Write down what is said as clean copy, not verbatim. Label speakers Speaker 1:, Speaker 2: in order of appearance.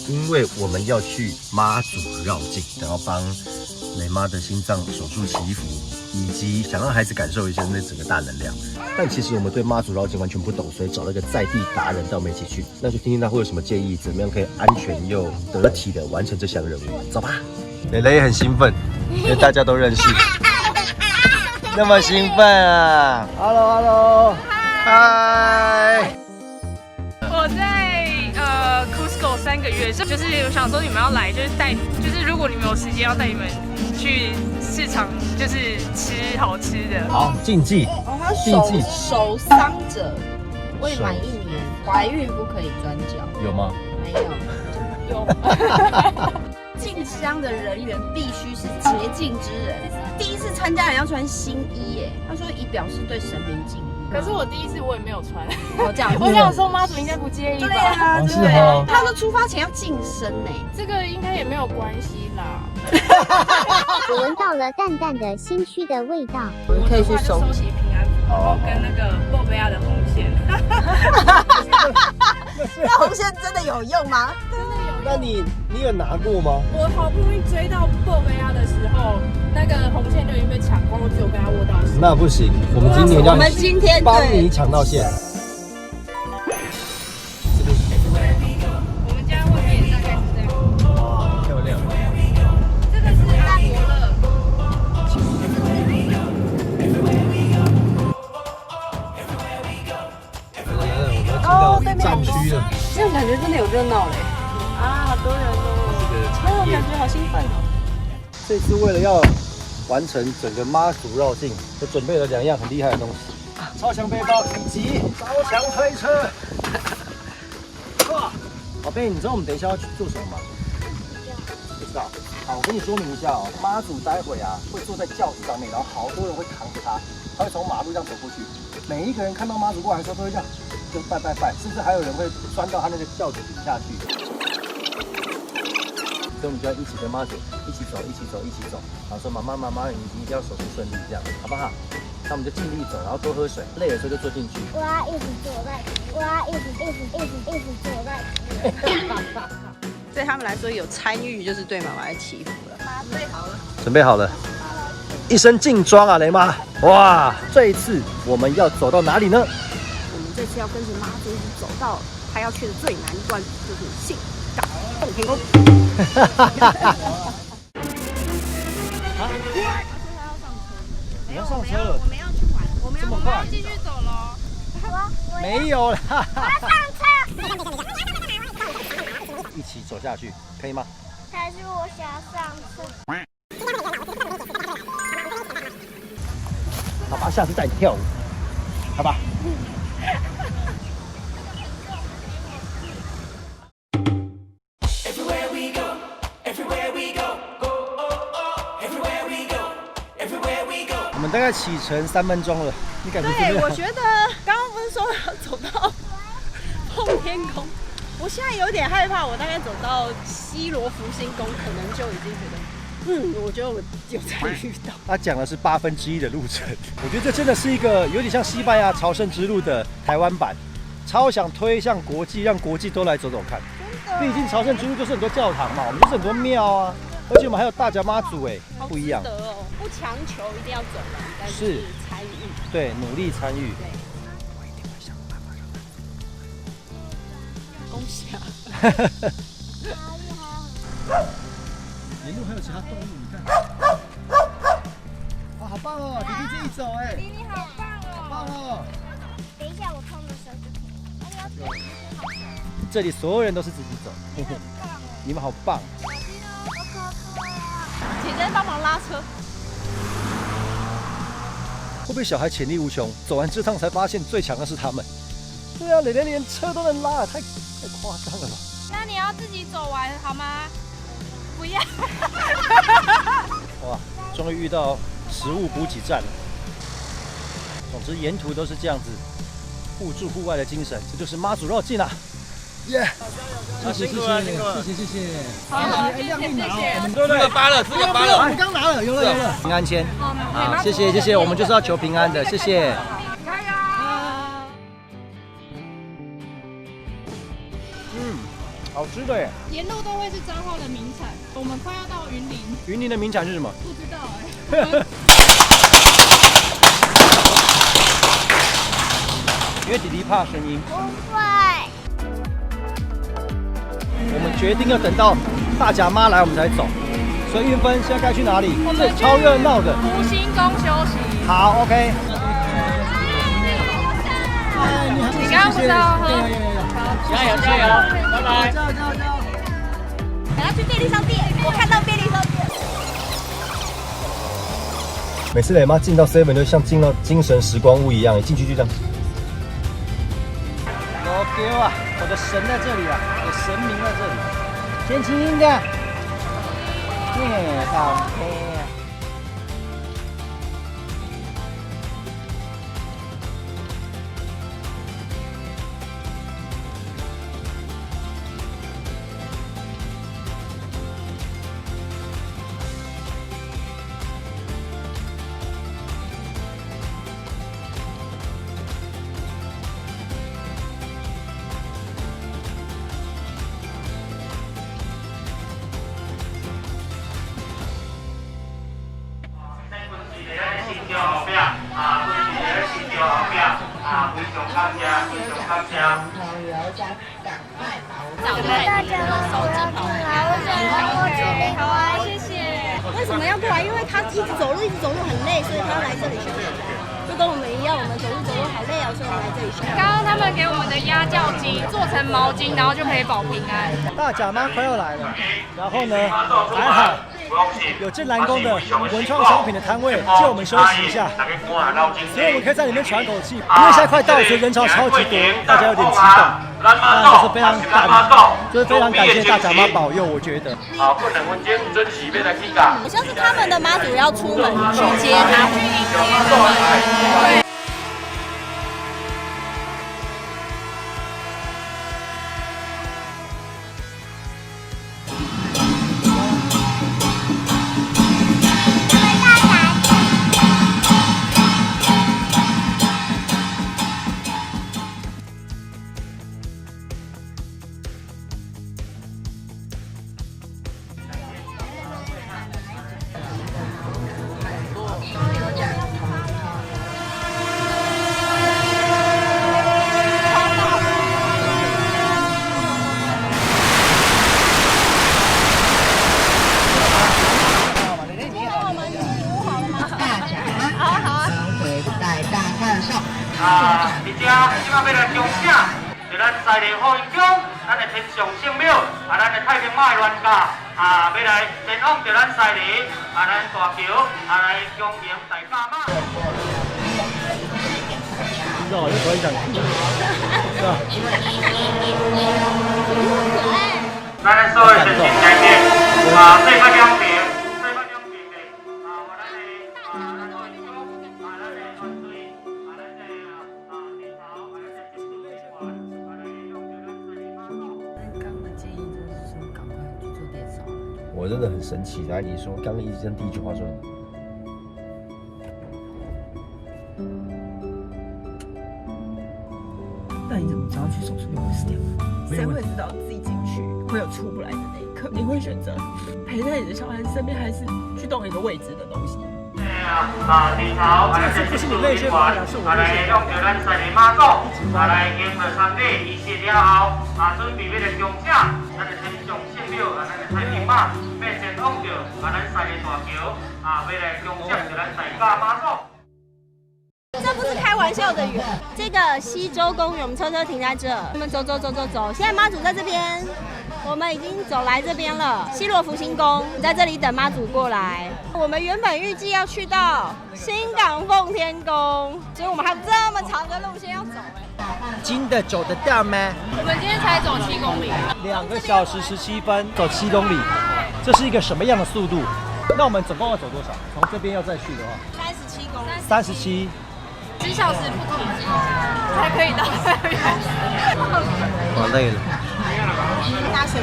Speaker 1: 因为我们要去妈祖绕境，然后帮雷妈的心脏手术祈福，以及想让孩子感受一下那整个大能量。但其实我们对妈祖绕境完全不懂，所以找了一个在地达人带我们一起去。那就听听他会有什么建议，怎么样可以安全又得体的完成这项任务。走吧。蕾蕾也很兴奋，因为大家都认识。那么兴奋啊 ！Hello， 嗨。
Speaker 2: 我在Cusco 3个月，就是我想说你们要来，就是如果你们有时间，要带你们去市场，就是吃好吃的。
Speaker 1: 好，禁忌。
Speaker 3: 哦，他手伤者未满1年，怀孕不可以转角。
Speaker 1: 有吗？
Speaker 3: 没有。有。进香的人员必须是洁净之人。第一次参加人要穿新衣耶，他说以表示对神明敬意。
Speaker 2: 可是我第一次我也没有穿，
Speaker 3: 我这样，
Speaker 2: 我想说妈祖应该不介意吧？
Speaker 3: 对啊，对啊。他说出发前要净身呢，
Speaker 2: 这个应该也没有关系啦。
Speaker 4: 我闻到了淡淡的心虚的味道。
Speaker 3: 我们可以去
Speaker 2: 收集平安符，然后跟那个波贝亚的红线。
Speaker 3: 那红线真的有用吗？
Speaker 2: 真的有用。
Speaker 1: 那你有拿过吗？
Speaker 2: 我好不容易追到波贝亚的时候，那个红线就已经被抢光，我只有跟他握到手。
Speaker 1: 那不行，我们今年要帮你抢到线。
Speaker 2: 我们家外面也大概是这样。
Speaker 1: 哇，漂亮！
Speaker 2: 这个是阿伯乐。
Speaker 1: 我们要进到战区了。
Speaker 3: 这样感觉真的有热闹嘞！
Speaker 2: 啊，好多人哦！感觉好兴奋哦！
Speaker 1: 这次为了要完成整个妈祖绕境，就准备了2样很厉害的东西：超强背包以及超强推车。哇，宝贝，你知道我们等一下要去做什么吗？不知道。好，我跟你说明一下哦，妈祖待会会坐在轿子上面，然后好多人会扛着他，他会从马路这样走过去。每一个人看到妈祖过来的时候，都会这样，就拜拜拜，甚至还有人会钻到他那个轿子底下去。所以我们就要一起跟妈祖一起走，然后说妈妈，你一定要手术顺利，这样好不好？那我们就尽力走，然后多喝水，累的时候就坐进去。
Speaker 4: 我要一直坐在，我要一直坐在。
Speaker 3: 对他们来说，有参与就是对妈妈的祈福了。妈准备好了，
Speaker 1: 准备好了，一身劲装啊，雷妈！哇，这一次我们要走到哪里呢？
Speaker 3: 我们这次要跟着妈祖一起走到他要去的最南端，就是信港洞天宫。
Speaker 1: 你要上车了？
Speaker 2: 我们要去玩，我们要继续走喽。
Speaker 1: 没有啦！
Speaker 4: 我要上车。
Speaker 1: 一起走下去，可以吗？
Speaker 4: 还是我想上车。
Speaker 1: 好吧，下次带你跳舞，好吧？我们大概启程3分钟了，你感觉怎么样？
Speaker 3: 对，我觉得刚刚不是说要走到奉天宫，我现在有点害怕，我大概走到西罗福星宫，可能就已经觉得，我觉得我有参与到。
Speaker 1: 他讲的是1/8的路程，我觉得这真的是一个有点像西班牙朝圣之路的台湾版，超想推向国际，让国际都来走走看。毕竟朝圣之路就是很多教堂嘛，我们就是很多庙啊，而且我们还有大甲妈祖不一样。
Speaker 3: 好值得哦，不强求一定要走完，但是参与，
Speaker 1: 对，努力参与。
Speaker 3: 恭喜啊！
Speaker 1: 沿路还有其他动物，你看。哇，好棒哦！弟弟自己走哎。
Speaker 4: 弟弟好棒哦！
Speaker 1: 好棒哦！
Speaker 4: 等一下我空的时候就可以。而且要自己好棒。
Speaker 1: 这里所有人都是自己走。你们好棒！
Speaker 3: 姐姐帮忙拉车。
Speaker 1: 会不会小孩潜力无穷？走完这趟才发现最强的是他们。对啊，蕾蕾连车都能拉，太夸张了吧？
Speaker 2: 那你要自己走完好吗？不要。
Speaker 1: 哇，终于遇到食物补给站了。总之沿途都是这样子，互助互爱的精神，这就是妈祖绕境啊！耶！
Speaker 5: 辛苦了，辛苦了，谢谢。
Speaker 2: 好，谢谢。
Speaker 5: 这个发了，这个发了，
Speaker 1: 我们刚拿了，有了。平安签，好，谢谢，我们就是要求平安的，谢谢。
Speaker 2: 加油！
Speaker 1: 好
Speaker 6: 吃的耶。
Speaker 7: 沿路都会是彰化的名产，我们快要到云林。
Speaker 6: 云林的名产是什么？
Speaker 7: 不知道哎。
Speaker 6: 因为弟弟怕声音。
Speaker 4: 不会。
Speaker 6: 我们决定要等到大甲妈来我们才走。所以运芬现在该去哪里？这超热闹的。
Speaker 2: 福星宫休息。
Speaker 6: 好 ，OK。
Speaker 2: 你刚刚不知道喝？
Speaker 5: 加油加油，拜拜。
Speaker 3: 我要去便利商店，我看到便利商店。
Speaker 1: 每次磊妈进到 7 都像进到精神时光屋一样，一进去就这样。
Speaker 6: 我丢啊！我的神在这里啊，我的神明在这里。先轻轻的，好黑。
Speaker 3: 为什么要过来？因为他一直走路很累，所以他要来这里休息。就跟我们一样，我们走路好累哦，所以我们来这里休息。
Speaker 2: 刚刚他们给我们的鸭叫鸡做成毛巾，然后就可以保平安。
Speaker 6: 大甲妈快要来了，然后呢，还好有镇澜宫的文创商品的摊位借我们休息一下，所以我们可以在里面喘口气。因为现在快到，所以人潮超级多，大家有点激动。当然就是非常感谢大甲妈保佑，我觉得。
Speaker 3: 好像是他们的妈祖要出门去接他，去迎接他们。对。
Speaker 8: 而且即马要来中正，就咱西丽福音宫，咱的天上圣庙，咱的太平马的銮驾，要来前往着咱西丽，咱大桥，来恭迎大甲妈。
Speaker 6: 知道，就可以讲。是吧？
Speaker 8: 咱的所有神仙界面，这个两边。
Speaker 1: 我真的很生气，然后你说刚刚一直第一句话说，
Speaker 9: 那你怎么知道去手术又会死掉？谁会知道自己进去会有出不来的那一刻？你会选择陪在你的小孩身边，还是去动一个未知的东西？
Speaker 6: 这不是你内宣发的，是我内宣发的。
Speaker 8: 咱西丽妈祖，来迎着参礼仪式了后，准备要来中正，咱的天上圣庙，咱的太平马，要前往着咱西丽大桥，要来中正着咱大甲妈祖。
Speaker 3: 这不是开玩笑的语。这个西洲公园，我们车停在这，我们走。现在妈祖在这边，我们已经走来这边了。西螺福星宫在这里等妈祖过来。我们原本预计要去到新港奉天宫，所以我们还有这么长的路线要走。
Speaker 6: 真的走得到吗？
Speaker 2: 我们今天才走7公里
Speaker 6: ，2个小时17分，走7公里，这是一个什么样的速度？那我们总共要走多少？从这边要再去的话
Speaker 3: ，37公里
Speaker 6: ，37。
Speaker 2: 10小时不停才可以到那边。
Speaker 1: 我累了。
Speaker 3: 打水。